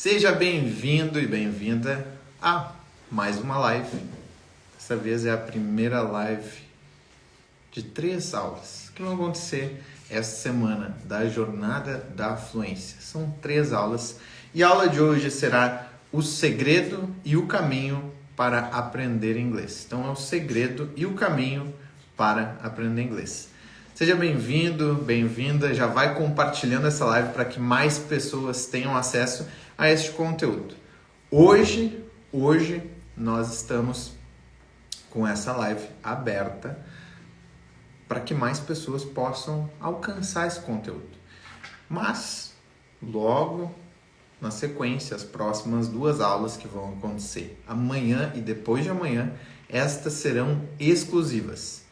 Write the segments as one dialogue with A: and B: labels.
A: Seja bem-vindo e bem-vinda a mais uma live. Dessa vez é a primeira live de 3 aulas que vão acontecer esta semana da Jornada da Fluência. São 3 aulas e a aula de hoje será o segredo e o caminho para aprender inglês. Então é o segredo e o caminho para aprender inglês. Seja bem-vindo, bem-vinda, já vai compartilhando essa live para que mais pessoas tenham acesso a este conteúdo. Hoje nós estamos com essa live aberta para que mais pessoas possam alcançar esse conteúdo. Mas, logo na sequência, as próximas 2 aulas que vão acontecer amanhã e depois de amanhã, estas serão exclusivas.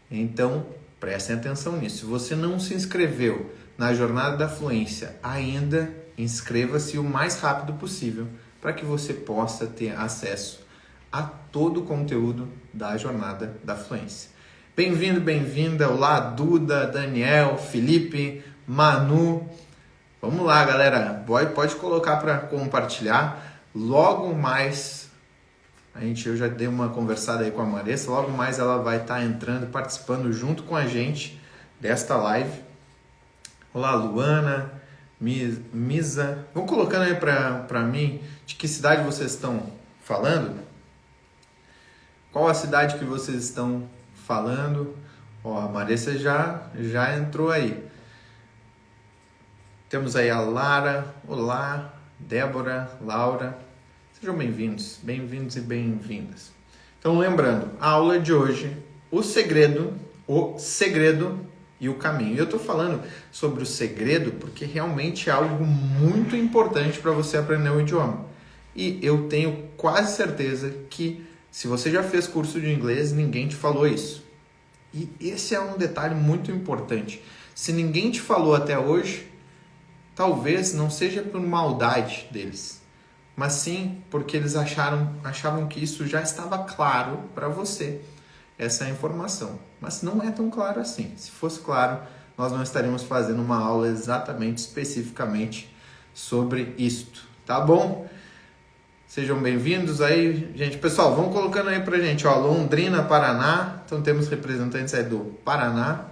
A: Então, prestem atenção nisso. Se você não se inscreveu na Jornada da Fluência ainda, inscreva-se o mais rápido possível para que você possa ter acesso a todo o conteúdo da Jornada da Fluência. Bem-vindo, bem-vinda. Olá, Duda, Daniel, Felipe, Manu. Vamos lá, galera. Pode colocar para compartilhar. Logo mais... Eu já dei uma conversada aí com a Maressa, logo mais ela vai estar entrando, participando junto com a gente desta live. Olá, Luana, Misa. Vão colocando aí para mim de que cidade vocês estão falando? Qual a cidade que vocês estão falando? Ó, a Maressa já entrou aí. Temos aí a Lara, olá, Débora, Laura. Sejam bem-vindos e bem-vindas. Então, lembrando, a aula de hoje, o segredo e o caminho. E eu estou falando sobre o segredo porque realmente é algo muito importante para você aprender o idioma. E eu tenho quase certeza que se você já fez curso de inglês, ninguém te falou isso. E esse é um detalhe muito importante. Se ninguém te falou até hoje, talvez não seja por maldade deles, mas sim porque eles achavam que isso já estava claro para você, essa informação. Mas não é tão claro assim. Se fosse claro, nós não estaríamos fazendo uma aula exatamente, especificamente sobre isto, tá bom? Sejam bem-vindos aí, gente. Pessoal, vão colocando aí pra gente, ó, Londrina, Paraná. Então temos representantes aí do Paraná.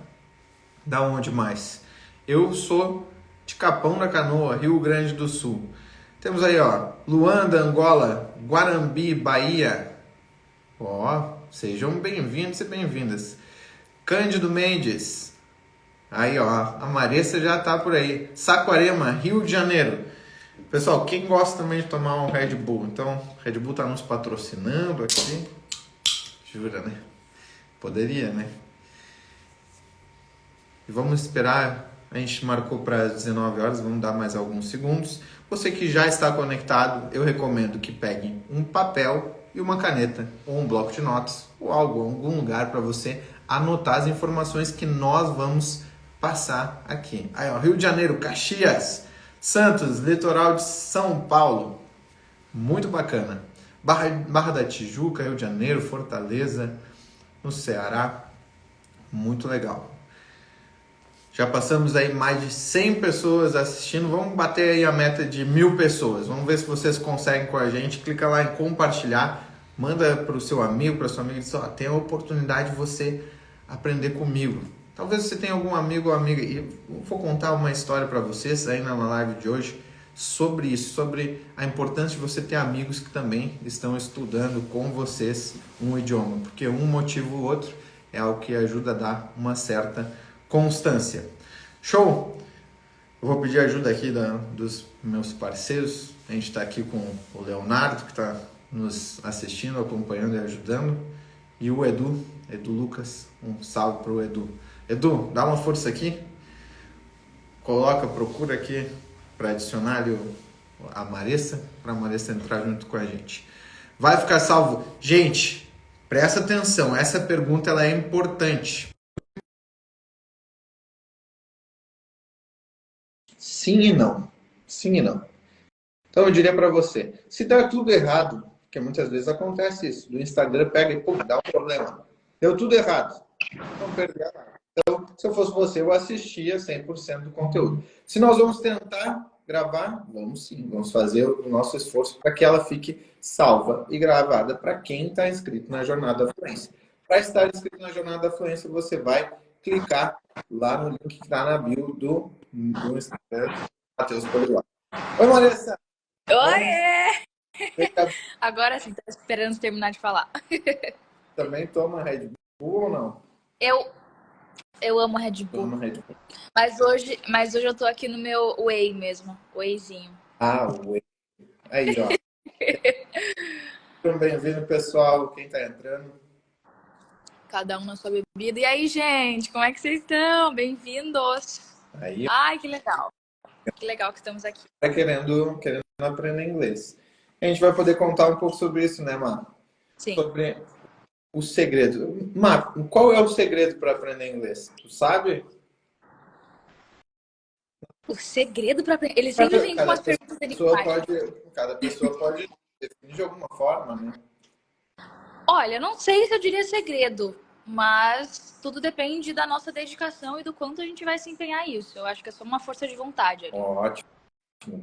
A: Da onde mais? Eu sou de Capão da Canoa, Rio Grande do Sul. Temos aí, ó, Luanda, Angola, Guarambi, Bahia. Ó, sejam bem-vindos e bem-vindas. Cândido Mendes. Aí, ó, a Maressa já tá por aí. Saquarema, Rio de Janeiro. Pessoal, quem gosta também de tomar um Red Bull? Então, Red Bull tá nos patrocinando aqui. Jura, né? Poderia, né? E vamos esperar. A gente marcou para 19 horas, vamos dar mais alguns segundos. Você que já está conectado, eu recomendo que pegue um papel e uma caneta, ou um bloco de notas, ou algum lugar para você anotar as informações que nós vamos passar aqui. Aí, ó, Rio de Janeiro, Caxias, Santos, litoral de São Paulo. Muito bacana. Barra da Tijuca, Rio de Janeiro, Fortaleza, no Ceará. Muito legal. Já passamos aí mais de 100 pessoas assistindo. Vamos bater aí a meta de 1000 pessoas. Vamos ver se vocês conseguem com a gente. Clica lá em compartilhar. Manda para o seu amigo, para sua amiga. Diz, ó, tem a oportunidade de você aprender comigo. Talvez você tenha algum amigo ou amiga. E eu vou contar uma história para vocês aí na live de hoje sobre isso. Sobre a importância de você ter amigos que também estão estudando com vocês um idioma. Porque um motivo ou outro é algo que ajuda a dar uma certa constância. Show? Eu vou pedir ajuda aqui dos meus parceiros. A gente está aqui com o Leonardo, que está nos assistindo, acompanhando e ajudando. E o Edu Lucas. Um salve para o Edu. Edu, dá uma força aqui. Procura aqui para adicionar ali a Maressa, para a Maressa entrar junto com a gente. Vai ficar salvo. Gente, presta atenção. Essa pergunta ela é importante. Sim e não. Sim e não. Então eu diria para você, se der tudo errado, porque muitas vezes acontece isso, do Instagram pega e pum, dá um problema. Deu tudo errado. Não perdia nada. Então, se eu fosse você, eu assistia 100% do conteúdo. Se nós vamos tentar gravar? Vamos sim, vamos fazer o nosso esforço para que ela fique salva e gravada para quem está inscrito na Jornada da Fluência. Para estar inscrito na Jornada da Fluência, você vai clicar lá no link que está na bio do Instagram, Matheus Poliglota. Oi, Marissa! Vamos
B: Oiê!
A: ver que
B: Agora sim, tá esperando terminar de falar.
A: também toma Red Bull ou não?
B: Eu, eu amo Red Bull,
A: Toma Red Bull.
B: mas hoje eu tô aqui no meu Whey mesmo, Wheyzinho.
A: Ah, o aí, ó. Bem-vindo, pessoal, quem está entrando.
B: Cada um na sua bebida. E aí, gente, como é que vocês estão? Bem-vindos!
A: Aí,
B: Ai, que legal! Que legal que estamos aqui.
A: tá querendo aprender inglês. A gente vai poder contar um pouco sobre isso, né, Mar?
B: Sim.
A: Sobre o segredo. Mar, qual é o segredo para aprender inglês? Tu sabe?
B: O segredo pra aprender. Ele sempre vem com umas perguntas enigmáticas.
A: Cada pessoa pode definir de alguma forma, né?
B: Olha, não sei se eu diria segredo, mas tudo depende da nossa dedicação e do quanto a gente vai se empenhar nisso. Eu acho que é só uma força de vontade ali.
A: Ótimo.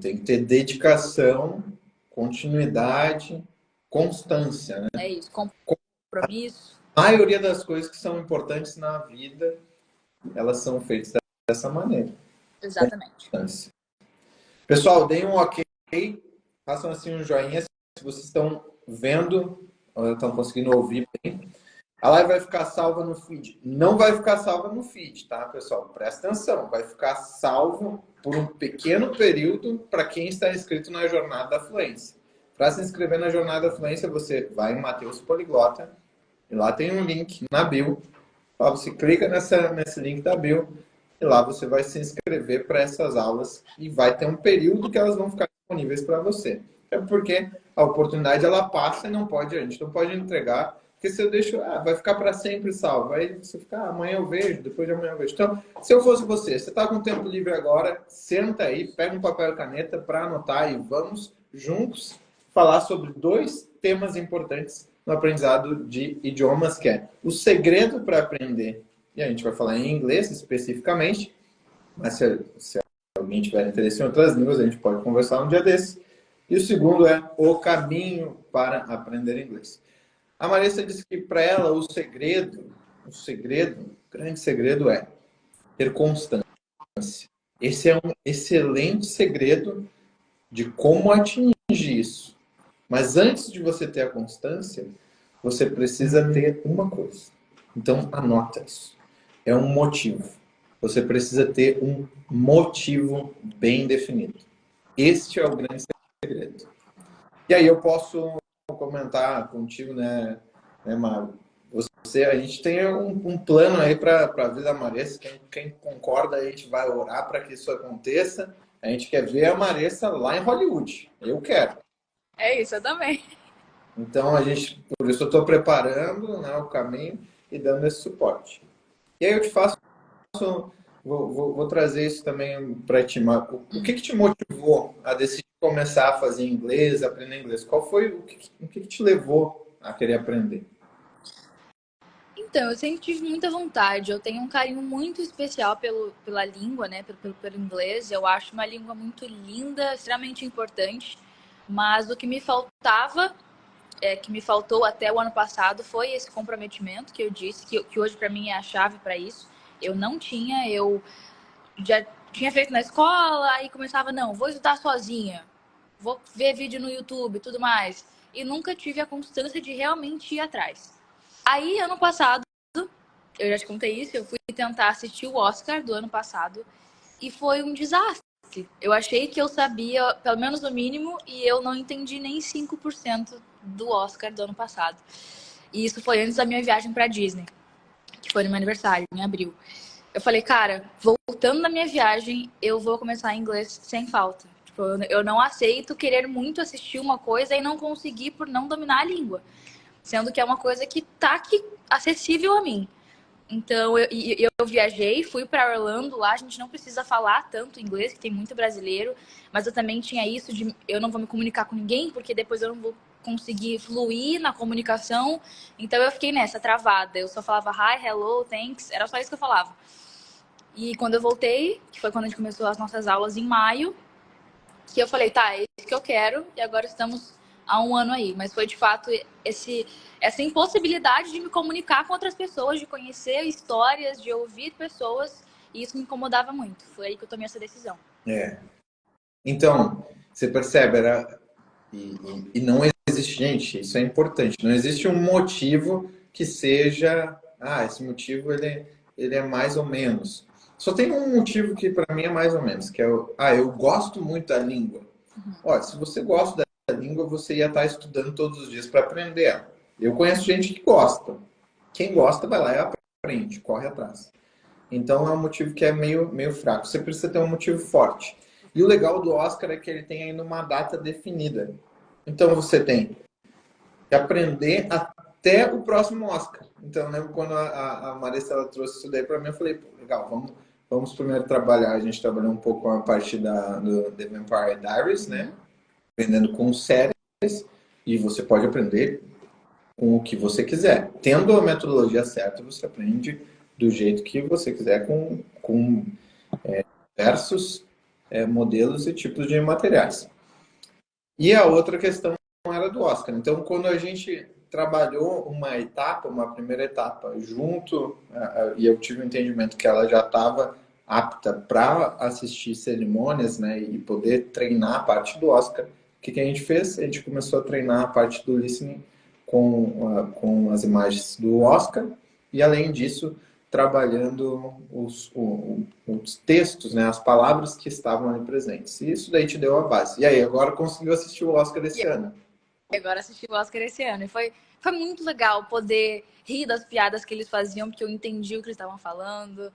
A: Tem que ter dedicação, continuidade, constância, né?
B: É isso, compromisso.
A: A maioria das coisas que são importantes na vida, elas são feitas dessa maneira.
B: Exatamente.
A: Constância. Pessoal, deem um ok, façam assim um joinha se vocês estão vendo, ou estão conseguindo ouvir bem. A live vai ficar salva no feed. Não vai ficar salva no feed, tá, pessoal? Presta atenção. Vai ficar salvo por um pequeno período para quem está inscrito na Jornada da Fluência. Para se inscrever na Jornada da Fluência, você vai em Matheus Poliglota e lá tem um link na bio. Você clica nesse link da bio e lá você vai se inscrever para essas aulas e vai ter um período que elas vão ficar disponíveis para você. É porque a oportunidade ela passa e a gente não pode entregar, porque se eu deixo, vai ficar para sempre salvo. Aí você fica, amanhã eu vejo, depois de amanhã eu vejo. Então, se eu fosse você está com tempo livre agora, senta aí, pega um papel e caneta para anotar e vamos juntos falar sobre 2 temas importantes no aprendizado de idiomas, que é o segredo para aprender. E a gente vai falar em inglês especificamente, mas se alguém tiver interesse em outras línguas, a gente pode conversar um dia desses. E o segundo é o caminho para aprender inglês. A Marissa disse que para ela o grande segredo é ter constância. Esse é um excelente segredo de como atingir isso. Mas antes de você ter a constância, você precisa ter uma coisa. Então, anota isso. É um motivo. Você precisa ter um motivo bem definido. Este é o grande segredo. E aí eu posso comentar contigo, né Mário? A gente tem um plano aí para a vida da Maressa. Quem concorda, a gente vai orar para que isso aconteça. A gente quer ver a Maressa lá em Hollywood. Eu quero.
B: É isso, eu também.
A: Então, por isso eu estou preparando, né, o caminho e dando esse suporte. E aí eu te faço, vou trazer isso também para ti, Marco. O que te motivou a decidir começar a fazer inglês, aprender inglês? Qual foi o que te levou a querer aprender?
B: Então, eu sempre tive muita vontade. Eu tenho um carinho muito especial pela língua, né? Pelo inglês. Eu acho uma língua muito linda, extremamente importante. Mas o que me faltava, que me faltou até o ano passado, foi esse comprometimento que eu disse, que hoje para mim é a chave para isso. Eu não tinha, eu já tinha feito na escola, aí começava, não, vou estudar sozinha, vou ver vídeo no YouTube e tudo mais. E nunca tive a constância de realmente ir atrás. Aí, ano passado, eu já te contei isso, eu fui tentar assistir o Oscar do ano passado e foi um desastre. Eu achei que eu sabia, pelo menos o mínimo, e eu não entendi nem 5% do Oscar do ano passado. E isso foi antes da minha viagem pra Disney, que foi no meu aniversário, em abril. Eu falei, cara, voltando na minha viagem, eu vou começar em inglês sem falta. Tipo, eu não aceito querer muito assistir uma coisa e não conseguir por não dominar a língua. Sendo que é uma coisa que tá aqui acessível a mim. Então, eu viajei, fui para Orlando, lá a gente não precisa falar tanto inglês, que tem muito brasileiro, mas eu também tinha isso de eu não vou me comunicar com ninguém, porque depois eu não vou conseguir fluir na comunicação. Então, eu fiquei nessa, travada. Eu só falava hi, hello, thanks, era só isso que eu falava. E quando eu voltei, que foi quando a gente começou as nossas aulas em maio, que eu falei, tá, é isso que eu quero, e agora estamos há um ano aí. Mas foi de fato essa impossibilidade de me comunicar com outras pessoas, de conhecer histórias, de ouvir pessoas, e isso me incomodava muito. Foi aí que eu tomei essa decisão.
A: É. Então, você percebe, e não existe, gente, isso é importante, não existe um motivo que seja, esse motivo ele é mais ou menos. Só tem um motivo que para mim é mais ou menos, que é eu gosto muito da língua. Olha, se você gosta da língua, você ia estar estudando todos os dias para aprender ela. Eu conheço gente que gosta. Quem gosta vai lá e aprende, corre atrás. Então é um motivo que é meio fraco. Você precisa ter um motivo forte. E o legal do Oscar é que ele tem ainda uma data definida. Então você tem que aprender até o próximo Oscar. Então eu lembro quando a Marissa ela trouxe isso daí para mim, eu falei, pô, legal, vamos primeiro trabalhar. A gente trabalhou um pouco com a parte do The Vampire Diaries, né? Aprendendo com séries. E você pode aprender com o que você quiser. Tendo a metodologia certa, você aprende do jeito que você quiser com diversos modelos e tipos de materiais. E a outra questão era do Oscar. Então, quando a gente trabalhou uma primeira etapa junto, e eu tive o entendimento que ela já estava apta para assistir cerimônias, né, e poder treinar a parte do Oscar, o que a gente fez? A gente começou a treinar a parte do listening com as imagens do Oscar, e além disso, trabalhando os textos, né, as palavras que estavam ali presentes. E isso daí te deu a base. E aí, agora conseguiu assistir o Oscar desse ano?
B: Agora assisti o Oscar esse ano. E foi muito legal poder rir das piadas que eles faziam, porque eu entendi o que eles estavam falando.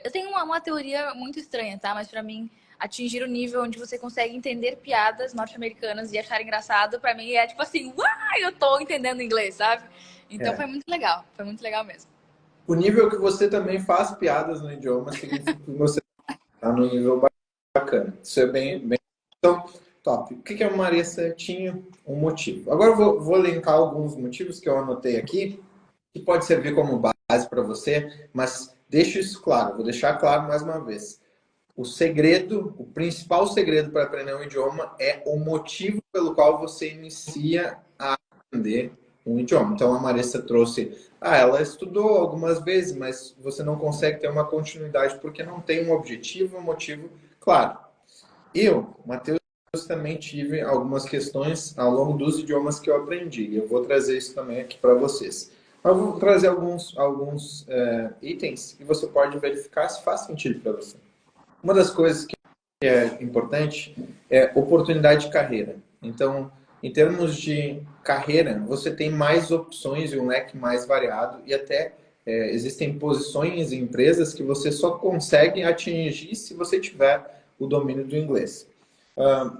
B: Eu tenho uma teoria muito estranha, tá? Mas pra mim, atingir o nível onde você consegue entender piadas norte-americanas e achar engraçado, pra mim é tipo assim, uai, eu tô entendendo inglês, sabe? Então foi muito legal mesmo.
A: O nível que você também faz piadas no idioma significa que você está no nível bacana. Isso é bem... Então, top. O que a Marissa tinha? Um motivo. Agora eu vou elencar alguns motivos que eu anotei aqui, que pode servir como base para você, mas deixo isso claro, vou deixar claro mais uma vez. O principal segredo para aprender um idioma é o motivo pelo qual você inicia a aprender um idioma. Então a Marissa trouxe, ela estudou algumas vezes, mas você não consegue ter uma continuidade porque não tem um objetivo, um motivo claro. Eu, Matheus, também tive algumas questões ao longo dos idiomas que eu aprendi. E eu vou trazer isso também aqui para vocês. Eu vou trazer alguns itens que você pode verificar se faz sentido para você. Uma das coisas que é importante é oportunidade de carreira. Então, em termos de carreira, você tem mais opções e um leque mais variado e até existem posições em empresas que você só consegue atingir se você tiver o domínio do inglês.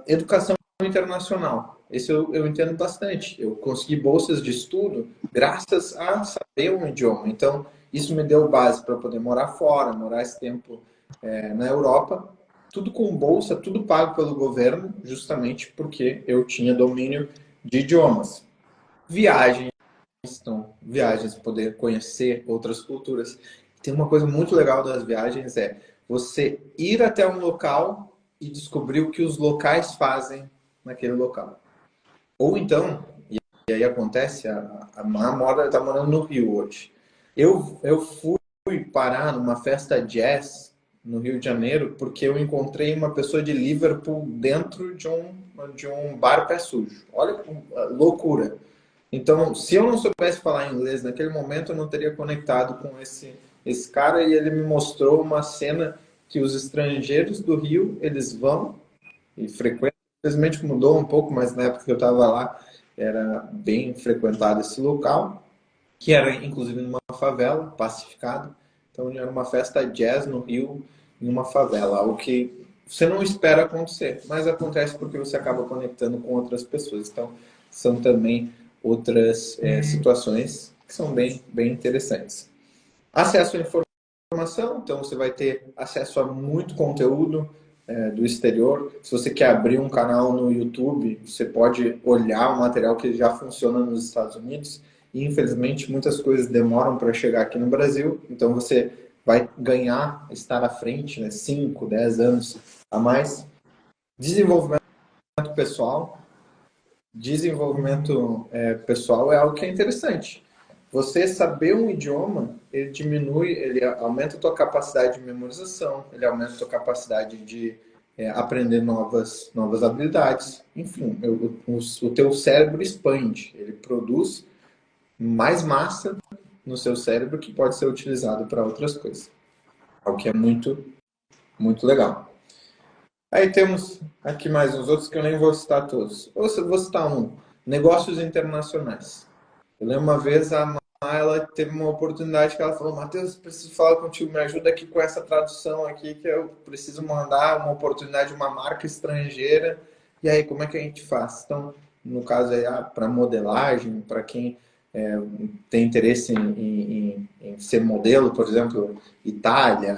A: Educação internacional. Esse eu entendo bastante. Eu consegui bolsas de estudo graças a saber um idioma. Então, isso me deu base para poder morar fora, morar esse tempo na Europa. Tudo com bolsa, tudo pago pelo governo, justamente porque eu tinha domínio de idiomas. Viagens, então, viagens, poder conhecer outras culturas. Tem uma coisa muito legal das viagens, é você ir até um local e descobrir o que os locais fazem naquele local. Ou então, e aí acontece, a Mora está morando no Rio hoje. Eu fui parar numa festa jazz no Rio de Janeiro porque eu encontrei uma pessoa de Liverpool dentro de um bar pé sujo. Olha que loucura. Então, se eu não soubesse falar inglês naquele momento, eu não teria conectado com esse cara e ele me mostrou uma cena que os estrangeiros do Rio, eles vão e frequentam. Infelizmente mudou um pouco, mas na época que eu estava lá, era bem frequentado esse local, que era inclusive numa favela, pacificado. Então, era uma festa jazz no Rio, em uma favela, algo que você não espera acontecer, mas acontece porque você acaba conectando com outras pessoas. Então, são também outras situações que são bem interessantes. Acesso à informação, então você vai ter acesso a muito conteúdo do exterior. Se você quer abrir um canal no YouTube, você pode olhar o material que já funciona nos Estados Unidos. E, infelizmente, muitas coisas demoram para chegar aqui no Brasil. Então, você vai ganhar, estar à frente, né, 5, 10 anos a mais. Desenvolvimento pessoal. Desenvolvimento pessoal é algo que é interessante. Você saber um idioma, ele diminui, ele aumenta a tua capacidade de memorização, ele aumenta a tua capacidade de aprender novas habilidades. Enfim, o teu cérebro expande, ele produz mais massa no seu cérebro que pode ser utilizado para outras coisas. O que é muito, muito legal. Aí temos aqui mais uns outros que eu nem vou citar todos. Ou vou citar um. Negócios internacionais. Eu lembro uma vez a Má, ela teve uma oportunidade que ela falou: Matheus, preciso falar contigo, me ajuda aqui com essa tradução aqui que eu preciso mandar uma oportunidade de uma marca estrangeira. E aí, como é que a gente faz? Então, no caso aí, para modelagem, para quem tem interesse em ser modelo, por exemplo, Itália,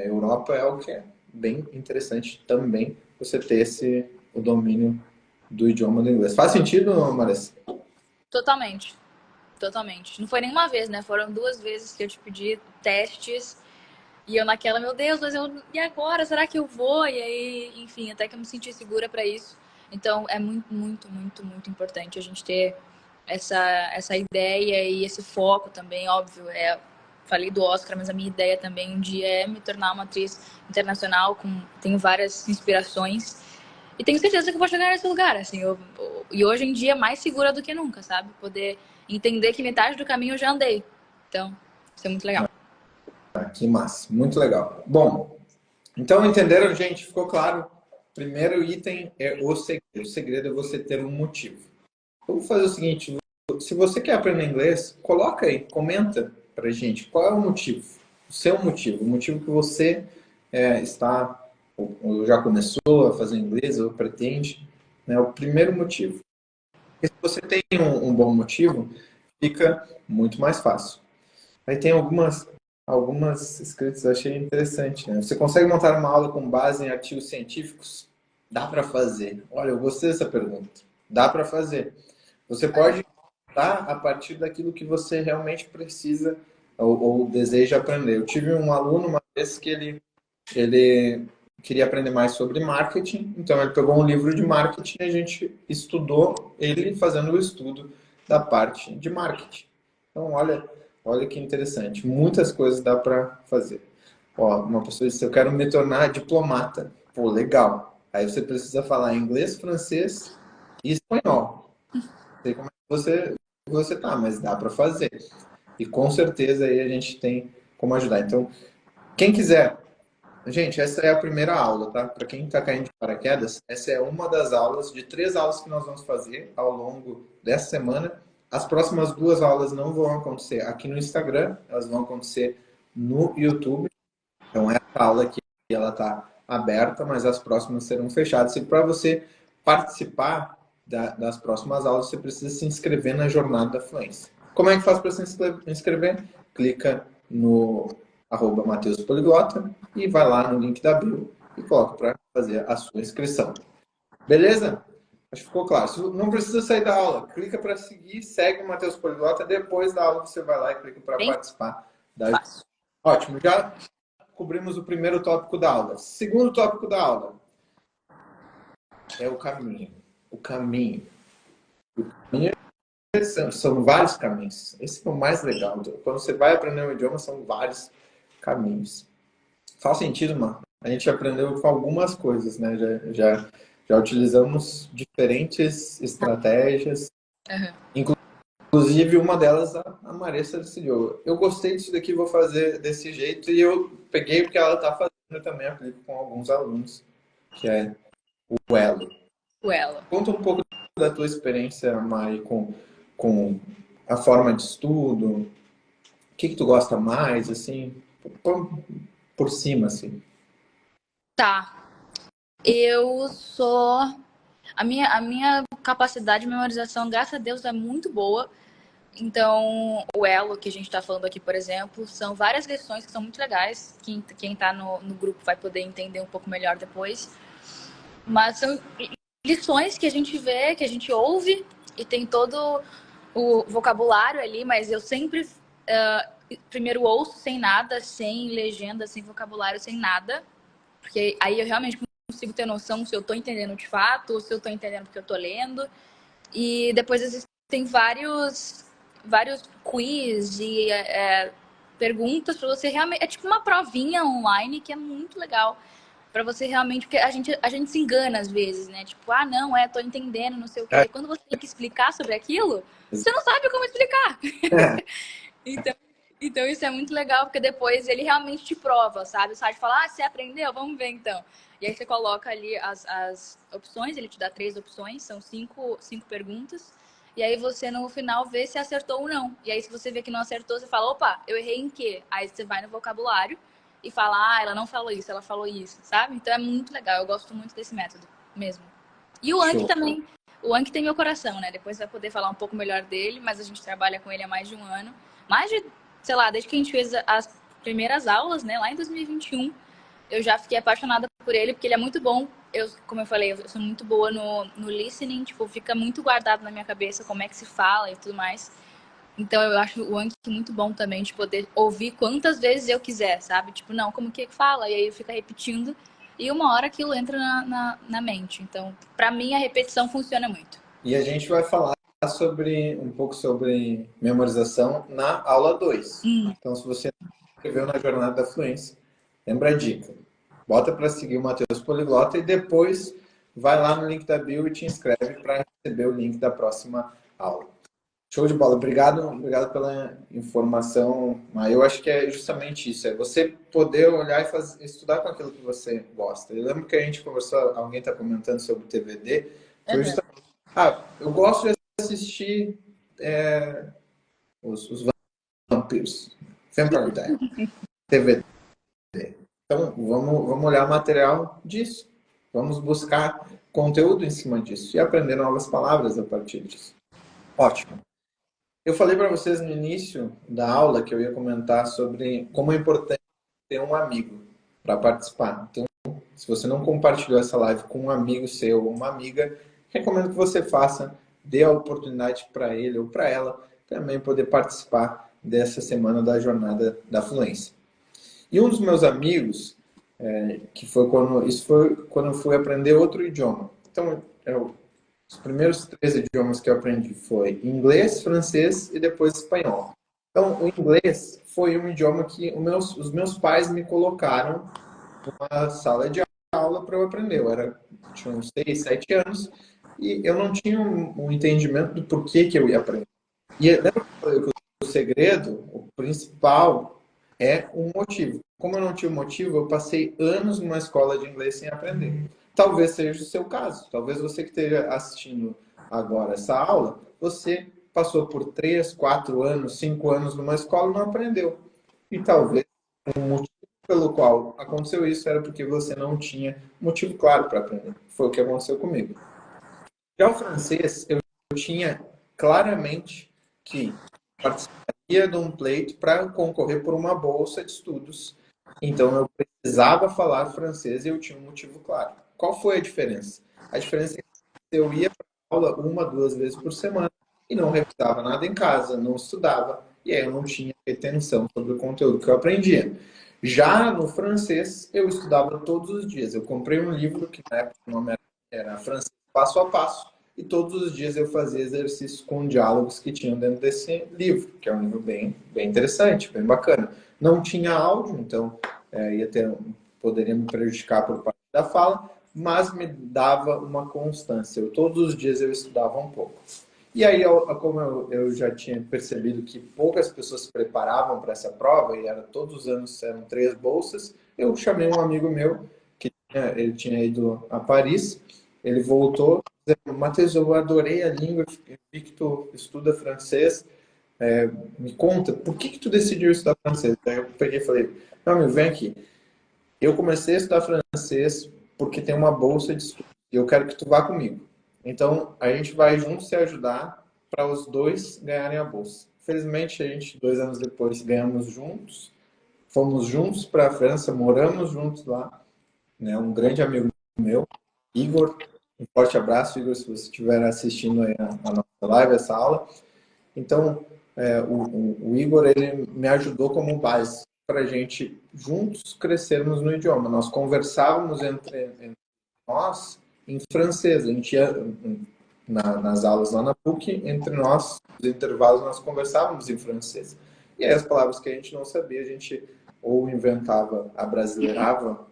A: Europa, é o que é bem interessante também você ter o domínio do idioma do inglês. Faz sentido, Marissa?
B: Totalmente. Totalmente. Não foi nenhuma vez, né? Foram 2 vezes que eu te pedi testes e eu naquela, meu Deus, mas e agora? Será que eu vou? E aí, enfim, até que eu me senti segura para isso. Então, é muito, muito, muito, muito importante a gente ter essa ideia e esse foco também, óbvio. Falei do Oscar, mas a minha ideia também um dia é me tornar uma atriz internacional, tenho várias inspirações. E tenho certeza que eu vou chegar nesse lugar, assim. E hoje em dia, mais segura do que nunca, sabe? Poder entender que metade do caminho eu já andei. Então, isso é muito legal.
A: Que massa, muito legal. Bom, então entenderam, gente? Ficou claro? Primeiro item é o segredo. O segredo é você ter um motivo. Vamos fazer o seguinte: se você quer aprender inglês, coloca aí, comenta pra gente qual é o motivo. O seu motivo, o motivo que você está ou já começou a fazer inglês ou pretende, né? O primeiro motivo. Porque se você tem um bom motivo, fica muito mais fácil. Aí tem algumas escritas que eu achei interessante, né? Você consegue montar uma aula com base em artigos científicos? Dá para fazer. Olha, eu gostei dessa pergunta. Dá para fazer. Você pode dar a partir daquilo que você realmente precisa ou deseja aprender. Eu tive um aluno uma vez que ele queria aprender mais sobre marketing, então ele pegou um livro de marketing e a gente estudou ele fazendo o estudo da parte de marketing. Então, olha que interessante. Muitas coisas dá para fazer. Ó, uma pessoa disse: eu quero me tornar diplomata. Pô, legal. Aí você precisa falar inglês, francês e espanhol. Não sei como é que você tá, mas dá para fazer. E com certeza aí a gente tem como ajudar. Então, quem quiser. Gente, essa é a primeira aula, tá? Para quem está caindo de paraquedas, essa é uma das aulas, de 3 aulas que nós vamos fazer ao longo dessa semana. As próximas 2 aulas não vão acontecer aqui no Instagram, elas vão acontecer no YouTube. Então, essa aula aqui, ela está aberta, mas as próximas serão fechadas. E para você participar das próximas aulas, você precisa se inscrever na Jornada da Fluência. Como é que faz para se inscrever? Clica no @Mateus Poliglota e vai lá no link da bio e coloca para fazer a sua inscrição. Beleza? Acho que ficou claro. Não precisa sair da aula. Clica para seguir, segue o Mateus Poliglota. Depois da aula você vai lá e clica para participar da.
B: Fácil.
A: Ótimo, já cobrimos o primeiro tópico da aula. Segundo tópico da aula é o caminho. O caminho. O caminho são vários caminhos. Esse é o mais legal. Quando você vai aprender um idioma, são vários caminhos. Faz sentido, mano? A gente aprendeu com algumas coisas, né? Já utilizamos diferentes estratégias.
B: Uhum.
A: Inclusive, uma delas, a Marissa decidiu: eu gostei disso daqui, vou fazer desse jeito. E eu peguei porque ela está fazendo, eu também aplico com alguns alunos, que é o Elo.
B: O Elo.
A: Conta um pouco da tua experiência, Mari, com a forma de estudo. O que tu gosta mais, assim, por cima, assim.
B: Tá. Eu sou. A minha capacidade de memorização, graças a Deus, é muito boa. Então, o Elo que a gente está falando aqui, por exemplo, são várias lições que são muito legais. Quem tá no grupo vai poder entender um pouco melhor depois. Mas são lições que a gente vê, que a gente ouve, e tem todo o vocabulário ali, mas eu sempre primeiro ouço sem nada, sem legenda, sem vocabulário, sem nada. Porque aí eu realmente consigo ter noção se eu tô entendendo de fato ou se eu tô entendendo porque eu tô lendo. E depois existem vários quiz e perguntas para você realmente. É tipo uma provinha online que é muito legal para você realmente. Porque a gente se engana às vezes, né? Tipo, ah, não, tô entendendo, não sei o quê. E quando você tem que explicar sobre aquilo, você não sabe como explicar. Então, então isso é muito legal, porque depois ele realmente te prova, sabe? O site fala, você aprendeu? Vamos ver então. E aí você coloca ali as opções, ele te dá 3 opções, são cinco perguntas. E aí você no final vê se acertou ou não. E aí se você vê que não acertou, você fala, opa, eu errei em quê? Aí você vai no vocabulário e fala, ela não falou isso, ela falou isso, sabe? Então é muito legal, eu gosto muito desse método mesmo. E o Anki também. O Anki tem meu coração, né? Depois vai poder falar um pouco melhor dele, mas a gente trabalha com ele há mais de um ano. Mais de, sei lá, desde que a gente fez as primeiras aulas, né? Lá em 2021, eu já fiquei apaixonada por ele, porque ele é muito bom. Como eu falei, eu sou muito boa no listening, tipo, fica muito guardado na minha cabeça como é que se fala e tudo mais. Então eu acho o Anki muito bom também, de poder ouvir quantas vezes eu quiser, sabe? Tipo, não, como que fala? E aí eu fico repetindo. E uma hora aquilo entra na mente. Então, pra mim, a repetição funciona muito.
A: E a gente vai falar um pouco sobre memorização na aula 2. Então, se você não se inscreveu na Jornada da Fluência, lembra a dica. Bota para seguir o Matheus Poliglota e depois vai lá no link da bio e te inscreve para receber o link da próxima aula. Show de bola. Obrigado pela informação. Mas eu acho que é justamente isso. É você poder olhar e estudar com aquilo que você gosta. Eu lembro que a gente conversou, alguém está comentando sobre o TVD. Foi justamente, eu gosto de assistir os vampiros. Vampire Diaries. TVD. Então, vamos olhar material disso. Vamos buscar conteúdo em cima disso e aprender novas palavras a partir disso. Ótimo. Eu falei para vocês no início da aula que eu ia comentar sobre como é importante ter um amigo para participar. Então, se você não compartilhou essa live com um amigo seu ou uma amiga, recomendo que você faça, dê a oportunidade para ele ou para ela também poder participar dessa semana da Jornada da Fluência. E um dos meus amigos, isso foi quando eu fui aprender outro idioma. Então, os primeiros 3 idiomas que eu aprendi foi inglês, francês e depois espanhol. Então, o inglês foi um idioma que os meus pais me colocaram numa sala de aula para eu aprender. Tinha uns 6, 7 anos e eu não tinha um entendimento do porquê que eu ia aprender. E lembra que eu falei que o segredo, o principal, é um motivo. Como eu não tinha um motivo, eu passei anos numa escola de inglês sem aprender. Talvez seja o seu caso. Talvez você que esteja assistindo agora essa aula, você passou por 3, 4 anos, 5 anos numa escola e não aprendeu. E talvez o motivo pelo qual aconteceu isso era porque você não tinha motivo claro para aprender. Foi o que aconteceu comigo. Já o francês, eu tinha claramente que participaria de um pleito para concorrer por uma bolsa de estudos. Então, eu precisava falar francês e eu tinha um motivo claro. Qual foi a diferença? A diferença é que eu ia para a aula 1, 2 vezes por semana e não revisava nada em casa, não estudava, e aí eu não tinha retenção sobre o conteúdo que eu aprendia. Já no francês, eu estudava todos os dias. Eu comprei um livro que na época o nome era Francês Passo a Passo, e todos os dias eu fazia exercícios com diálogos que tinham dentro desse livro, que é um livro bem interessante, bem bacana. Não tinha áudio, então poderia me prejudicar por parte da fala, mas me dava uma constância. Todos os dias eu estudava um pouco. E aí, como eu já tinha percebido que poucas pessoas se preparavam para essa prova, e todos os anos eram 3 bolsas, eu chamei um amigo meu, ele tinha ido a Paris, ele voltou, dizendo, Matheus, eu adorei a língua, vi que tu estuda francês, me conta, por que tu decidiu estudar francês? Aí eu peguei e falei, meu amigo, vem aqui, eu comecei a estudar francês porque tem uma bolsa de estudo, e eu quero que tu vá comigo. Então, a gente vai juntos se ajudar para os dois ganharem a bolsa. Felizmente, a gente, 2 anos depois, ganhamos juntos. Fomos juntos para a França, moramos juntos lá. Né? Um grande amigo meu, Igor. Um forte abraço, Igor, se você estiver assistindo aí a nossa live, essa aula. Então, o Igor, ele me ajudou como base para a gente juntos crescermos no idioma. Nós conversávamos entre nós em francês. A gente ia nas aulas lá na PUC, entre nós, nos intervalos, nós conversávamos em francês. E aí as palavras que a gente não sabia, a gente ou inventava, abrasileirava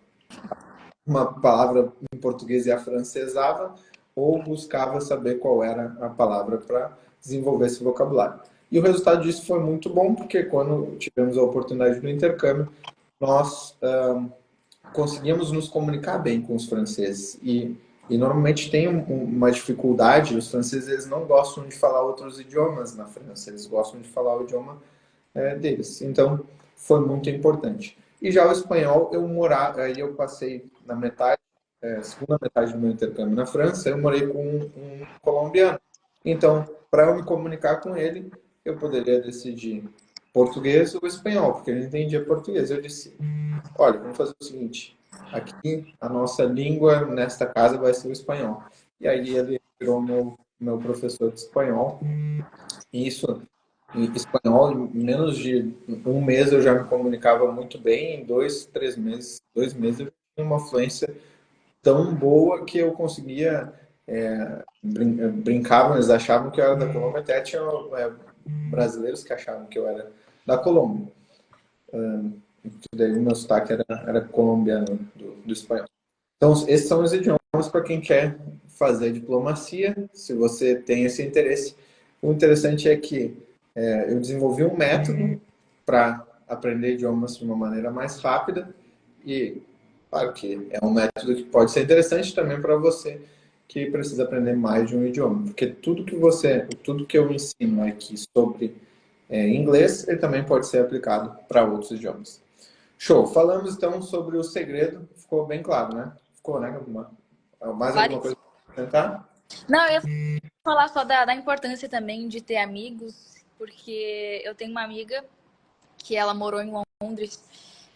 A: uma palavra em português e afrancesava, ou buscava saber qual era a palavra para desenvolver esse vocabulário. E o resultado disso foi muito bom, porque quando tivemos a oportunidade do intercâmbio, nós conseguimos nos comunicar bem com os franceses. E normalmente tem uma dificuldade, os franceses eles não gostam de falar outros idiomas na França, eles gostam de falar o idioma deles. Então, foi muito importante. E já o espanhol, aí eu passei na metade, segunda metade do meu intercâmbio na França, eu morei com um colombiano. Então, para eu me comunicar com ele, eu poderia decidir português ou espanhol, porque ele entendia português. Eu disse, olha, vamos fazer o seguinte, aqui a nossa língua nesta casa vai ser o espanhol. E aí ele virou meu professor de espanhol. E isso, em espanhol, em menos de um mês eu já me comunicava muito bem. Em 2 meses, eu tinha uma fluência tão boa que eu conseguia brincavam, eles achavam que eu era da Colômbia, até tinha brasileiros que achavam que eu era da Colômbia. Daí o meu sotaque era colombiano do espanhol. Então, esses são os idiomas para quem quer fazer diplomacia, se você tem esse interesse. O interessante é que eu desenvolvi um método para aprender idiomas de uma maneira mais rápida e, claro que é um método que pode ser interessante também para você que precisa aprender mais de um idioma, porque tudo que eu ensino aqui sobre inglês, ele também pode ser aplicado para outros idiomas. Show! Falamos então sobre o segredo, ficou bem claro, né? Ficou, né, Gabuma? Mais alguma coisa para tentar?
B: Não, eu ia falar só da importância também de ter amigos, porque eu tenho uma amiga que ela morou em Londres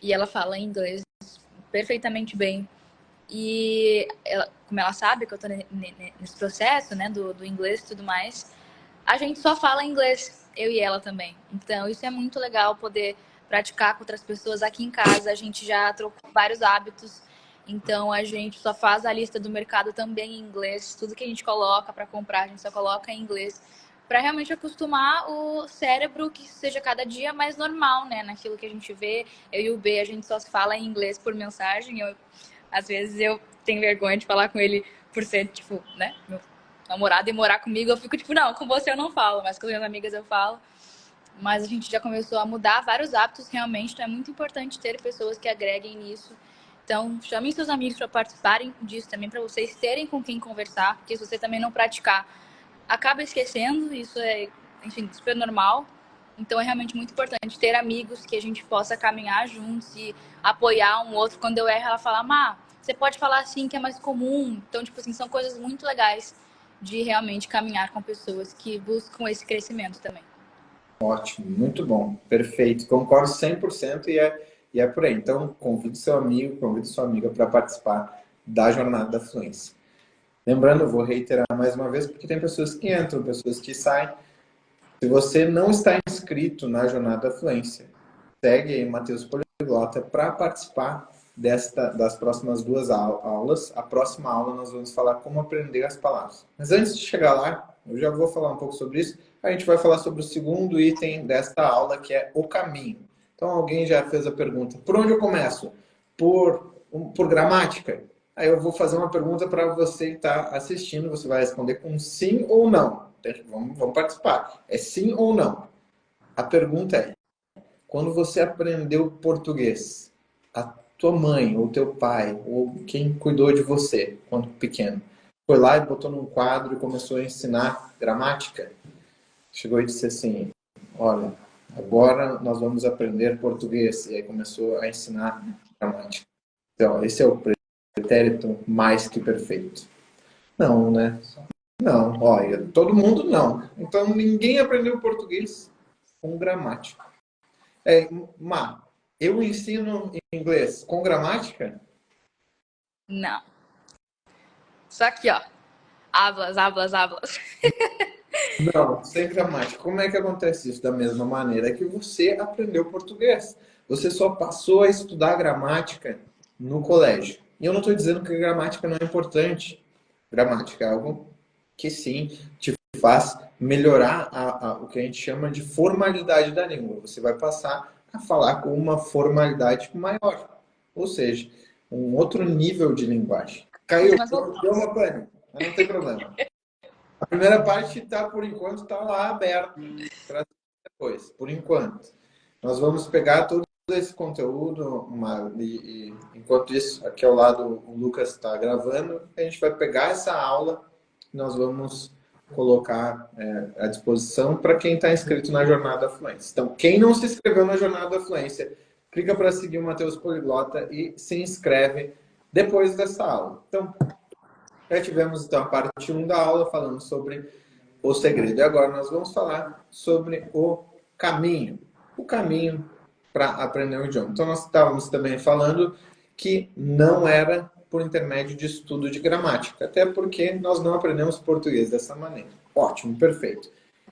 B: e ela fala inglês perfeitamente bem. E ela, como ela sabe que eu tô nesse processo, né, do inglês e tudo mais, a gente só fala inglês, eu e ela também. Então, isso é muito legal poder praticar com outras pessoas. Aqui em casa, a gente já trocou vários hábitos. Então, a gente só faz a lista do mercado também em inglês. Tudo que a gente coloca para comprar, a gente só coloca em inglês. Para realmente acostumar o cérebro que seja cada dia mais normal, né? Naquilo que a gente vê. Eu e o B, a gente só se fala em inglês por mensagem. Às vezes eu tenho vergonha de falar com ele por ser, tipo, né? Meu namorado e morar comigo, eu fico tipo, não, com você eu não falo, mas com as minhas amigas eu falo. Mas a gente já começou a mudar vários hábitos realmente, então é muito importante ter pessoas que agreguem nisso. Então, chamem seus amigos para participarem disso também, para vocês terem com quem conversar, porque se você também não praticar, acaba esquecendo, isso é, enfim, super normal. Então é realmente muito importante ter amigos que a gente possa caminhar juntos e apoiar um outro. Quando eu erro, ela fala, Má, você pode falar assim que é mais comum. Então, tipo assim, são coisas muito legais de realmente caminhar com pessoas que buscam esse crescimento também.
A: Ótimo, muito bom, perfeito. Concordo 100% e é por aí. Então, convide seu amigo, convide sua amiga para participar da Jornada da Fluência. Lembrando, eu vou reiterar mais uma vez, porque tem pessoas que entram, pessoas que saem. Se você não está inscrito na Jornada da Fluência, segue aí Matheus Poliglota para participar das próximas 2 aulas. A próxima aula nós vamos falar como aprender as palavras. Mas antes de chegar lá, eu já vou falar um pouco sobre isso. A gente vai falar sobre o segundo item desta aula, que é o caminho. Então, alguém já fez a pergunta, por onde eu começo? Por gramática? Aí eu vou fazer uma pergunta para você que está assistindo, você vai responder com sim ou não. Vamos participar. É sim ou não? A pergunta é, quando você aprendeu português, a tua mãe ou teu pai ou quem cuidou de você quando pequeno foi lá e botou num quadro e começou a ensinar gramática? Chegou e disse assim, olha, agora nós vamos aprender português. E aí começou a ensinar gramática. Então, esse é o pretérito mais que perfeito. Não, né? Não, olha, todo mundo não. Então ninguém aprendeu português com gramática. Eu ensino inglês com gramática?
B: Não. Só aqui, ó. Hablas, hablas, hablas.
A: Não, sem gramática. Como é que acontece isso? Da mesma maneira que você aprendeu português. Você só passou a estudar gramática no colégio. E eu não estou dizendo que a gramática não é importante. Gramática é algo que sim te faz melhorar o que a gente chama de formalidade da língua. Você vai passar a falar com uma formalidade maior. Ou seja, um outro nível de linguagem. Caiu, deu uma pane, mas não tem problema. A primeira parte está, por enquanto, está lá aberta para depois, por enquanto. Nós vamos pegar todo esse conteúdo, enquanto isso, aqui ao lado o Lucas está gravando, a gente vai pegar essa aula e nós vamos colocar à disposição para quem está inscrito na Jornada da Fluência. Então, quem não se inscreveu na Jornada da Fluência, clica para seguir o Matheus Poliglota e se inscreve depois dessa aula. Então, já tivemos então a parte 1 da aula falando sobre o segredo. E agora nós vamos falar sobre o caminho. O caminho para aprender o idioma. Então nós estávamos também falando que não era por intermédio de estudo de gramática, até porque nós não aprendemos português dessa maneira. Ótimo, perfeito.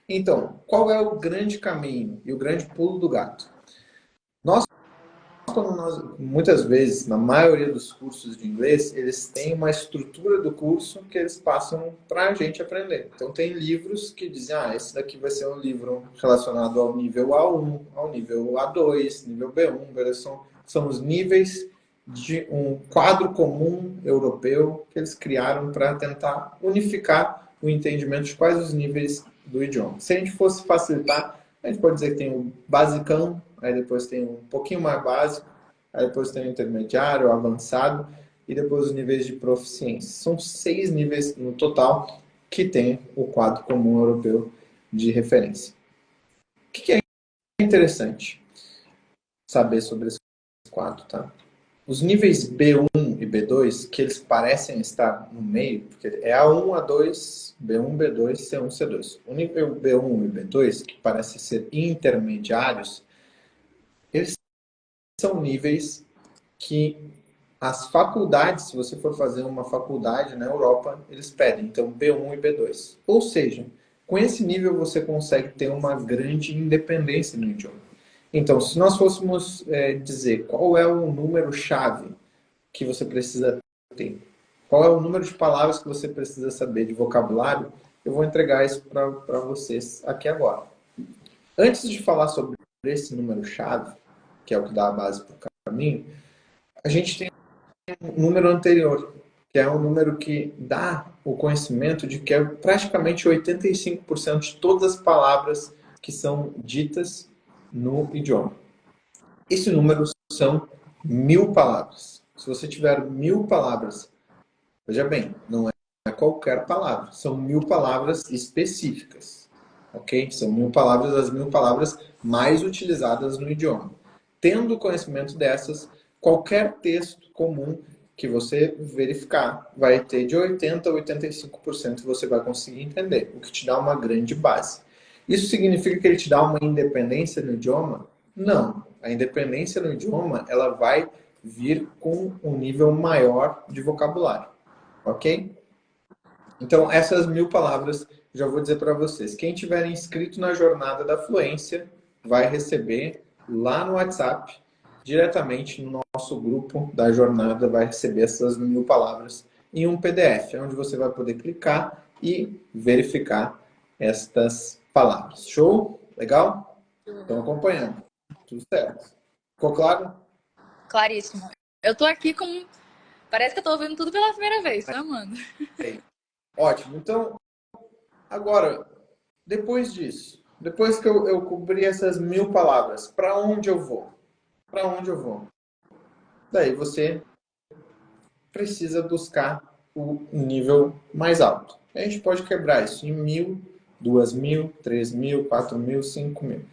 A: Então, qual é o grande caminho e o grande pulo do gato? Muitas vezes, na maioria dos cursos de inglês, eles têm uma estrutura do curso que eles passam para a gente aprender. Então, tem livros que dizem, esse daqui vai ser um livro relacionado ao nível A1, ao nível A2, nível B1, são os níveis de um quadro comum europeu que eles criaram para tentar unificar o entendimento de quais os níveis do idioma. Se a gente fosse facilitar, a gente pode dizer que tem o basicão, aí depois tem um pouquinho mais básico, aí depois tem o intermediário, o avançado, e depois os níveis de proficiência. São 6 níveis no total que tem o quadro comum europeu de referência. O que é interessante saber sobre esse quadro, tá? Os níveis B1 e B2, que eles parecem estar no meio, porque é A1, A2, B1, B2, C1, C2. O nível B1 e B2, que parecem ser intermediários, eles são níveis que as faculdades, se você for fazer uma faculdade na Europa, eles pedem. Então, B1 e B2. Ou seja, com esse nível você consegue ter uma grande independência no idioma. Então, se nós fôssemos dizer qual é o número-chave que você precisa ter, qual é o número de palavras que você precisa saber de vocabulário, eu vou entregar isso para vocês aqui agora. Antes de falar sobre esse número-chave, que é o que dá a base para o caminho, a gente tem um número anterior, que é um número que dá o conhecimento de que é praticamente 85% de todas as palavras que são ditas no idioma. Esse número são 1000 palavras. Se você tiver 1000 palavras, veja bem, não é qualquer palavra, são 1000 palavras específicas, ok? São 1000 palavras, as 1000 palavras mais utilizadas no idioma. Tendo conhecimento dessas, qualquer texto comum que você verificar vai ter de 80% a 85% que você vai conseguir entender, o que te dá uma grande base. Isso significa que ele te dá uma independência no idioma? Não. A independência no idioma, ela vai vir com um nível maior de vocabulário, ok? Então, essas 1000 palavras, já vou dizer para vocês. Quem tiver inscrito na Jornada da Fluência vai receber lá no WhatsApp, diretamente no nosso grupo da jornada, vai receber essas 1000 palavras em um PDF, onde você vai poder clicar e verificar estas palavras. Show? Legal? Estão acompanhando? Tudo certo. Ficou claro?
B: Claríssimo. Eu tô aqui com... Parece que eu tô ouvindo tudo pela primeira vez, tá, mano?
A: Ótimo. Então, agora, depois disso, depois que eu cobri essas 1000 palavras, para onde eu vou? Para onde eu vou? Daí você precisa buscar o nível mais alto. A gente pode quebrar isso em 1000, 2000, 3000, 4000, 5000.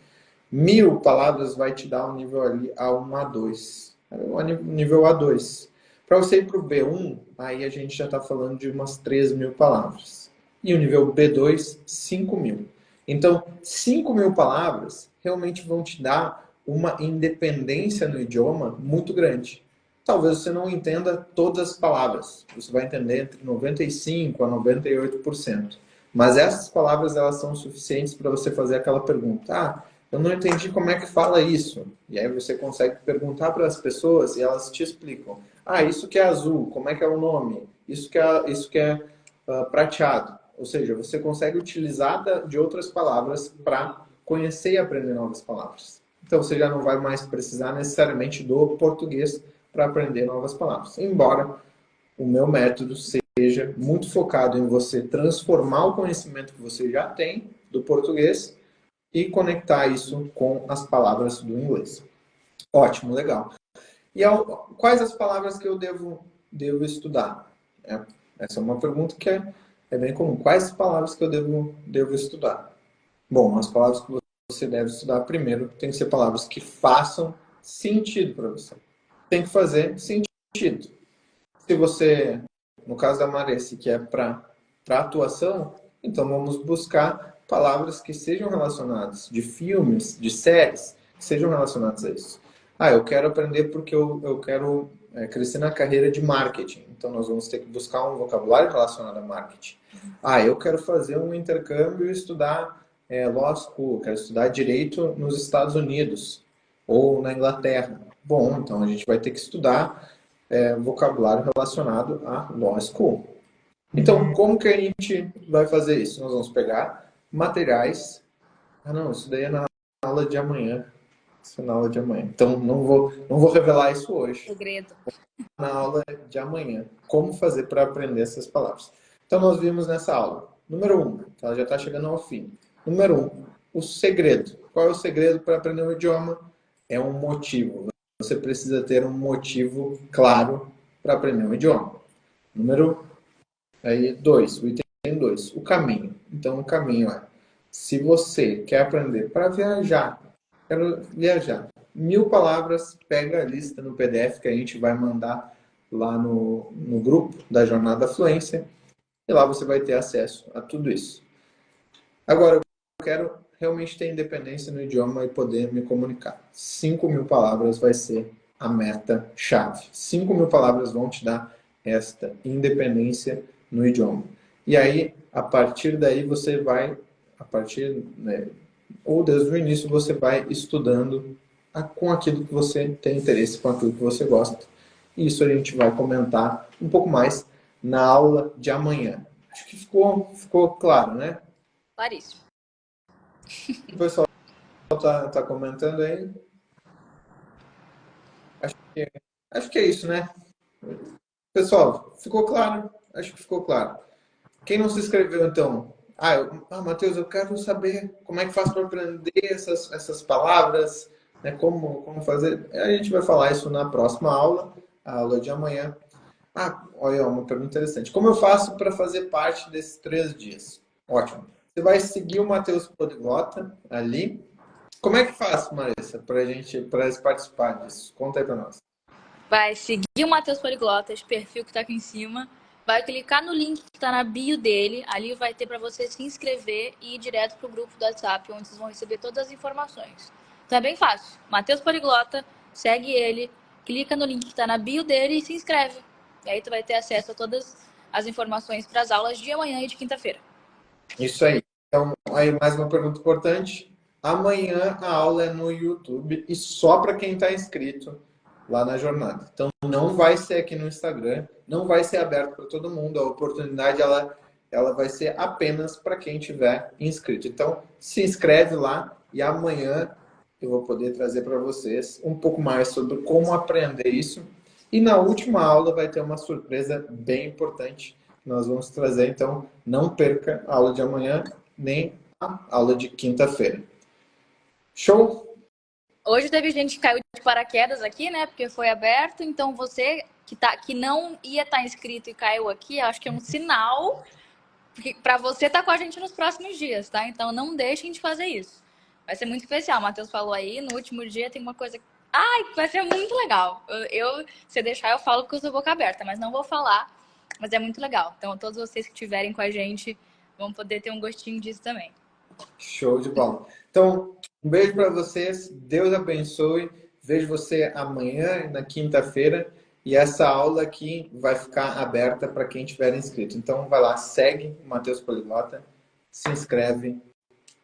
A: 1000 palavras vai te dar um nível ali A1, A2. O nível A2. Para você ir para o B1, aí a gente já está falando de umas 3000 palavras. E o nível B2, 5000. Então, 5000 palavras realmente vão te dar uma independência no idioma muito grande. Talvez você não entenda todas as palavras. Você vai entender entre 95% a 98%. Mas essas palavras, elas são suficientes para você fazer aquela pergunta. Eu não entendi como é que fala isso. E aí você consegue perguntar para as pessoas e elas te explicam. Ah, isso que é azul, como é que é o nome? Isso que é prateado. Ou seja, você consegue utilizar de outras palavras para conhecer e aprender novas palavras. Então você já não vai mais precisar necessariamente do português para aprender novas palavras. Embora o meu método seja muito focado em você transformar o conhecimento que você já tem do português e conectar isso com as palavras do inglês. Ótimo, legal. E quais as palavras que eu devo estudar? Essa é uma pergunta que é bem comum. Quais as palavras que eu devo estudar? Bom, as palavras que você deve estudar primeiro tem que ser palavras que façam sentido para você. Tem que fazer sentido. Se você, no caso da Maresse, que é para atuação, então vamos buscar palavras que sejam relacionadas de filmes, de séries, que sejam relacionadas a isso. Ah, eu quero aprender porque eu quero crescer na carreira de marketing. Então nós vamos ter que buscar um vocabulário relacionado a marketing. Ah, eu quero fazer um intercâmbio e estudar law school, quero estudar direito nos Estados Unidos ou na Inglaterra. Bom, então a gente vai ter que estudar vocabulário relacionado a law school. Então, como que a gente vai fazer isso? Nós vamos pegar materiais. Ah, não, isso daí é na aula de amanhã. Isso é na aula de amanhã. Então, não vou revelar isso hoje.
B: Segredo.
A: Na aula de amanhã. Como fazer para aprender essas palavras. Então, nós vimos nessa aula. Número 1, ela já está chegando ao fim. Número 1, o segredo. Qual é o segredo para aprender um idioma? É um motivo. Você precisa ter um motivo claro para aprender um idioma. Número 2, o item 2, o caminho. Então, o caminho é, se você quer aprender para viajar, quero viajar, 1.000 palavras, pega a lista no PDF que a gente vai mandar lá no grupo da Jornada da Fluência e lá você vai ter acesso a tudo isso. Agora, eu quero realmente ter independência no idioma e poder me comunicar. 5.000 palavras vai ser a meta-chave. 5.000 palavras vão te dar esta independência no idioma. E aí, a partir daí, você vai, ou desde o início, você vai estudando com aquilo que você tem interesse, com aquilo que você gosta. E isso a gente vai comentar um pouco mais na aula de amanhã. Acho que ficou claro, né?
B: Claríssimo.
A: O pessoal tá comentando aí. Acho que é isso, né? Pessoal, ficou claro? Acho que ficou claro. Quem não se inscreveu, então? Matheus, eu quero saber como é que faz para aprender essas palavras, né? Como fazer. A gente vai falar isso na próxima aula, a aula de amanhã. Olha, uma pergunta interessante. Como eu faço para fazer parte desses 3 dias? Ótimo. Você vai seguir o Matheus Poliglota ali. Como é que faz, Marissa, para participar disso? Conta aí para nós.
B: Vai seguir o Matheus Poliglotas, perfil que tá aqui em cima. Vai clicar no link que tá na bio dele. Ali vai ter para você se inscrever e ir direto pro grupo do WhatsApp, onde vocês vão receber todas as informações. Então é bem fácil. Matheus Poliglota, segue ele, clica no link que tá na bio dele e se inscreve. E aí tu vai ter acesso a todas as informações para as aulas de amanhã e de quinta-feira.
A: Isso aí. Então, aí mais uma pergunta importante. Amanhã a aula é no YouTube e só para quem está inscrito lá na jornada. Então, não vai ser aqui no Instagram, não vai ser aberto para todo mundo. A oportunidade ela vai ser apenas para quem tiver inscrito. Então, se inscreve lá e amanhã eu vou poder trazer para vocês um pouco mais sobre como aprender isso. E na última aula vai ter uma surpresa bem importante que nós vamos trazer. Então, não perca a aula de amanhã nem a aula de quinta-feira. Show?
B: Hoje teve gente que caiu de paraquedas aqui, né? Porque foi aberto. Então você que não ia estar inscrito e caiu aqui, acho que é um sinal para você estar com a gente nos próximos dias, tá? Então não deixem de fazer isso. Vai ser muito especial. O Matheus falou aí, no último dia tem uma coisa. Ai, vai ser muito legal. Se deixar, eu falo porque eu sou boca aberta, mas não vou falar. Mas é muito legal. Então, todos vocês que estiverem com a gente vão poder ter um gostinho disso também.
A: Show de bola. Então, um beijo para vocês. Deus abençoe. Vejo você amanhã, na quinta-feira. E essa aula aqui vai ficar aberta para quem tiver inscrito. Então, vai lá, segue o Matheus Poliglota, se inscreve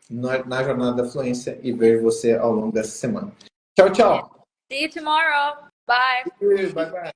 A: na Jornada da Fluência e vejo você ao longo dessa semana. Tchau, tchau.
B: See you tomorrow. Bye.
A: Bye, bye.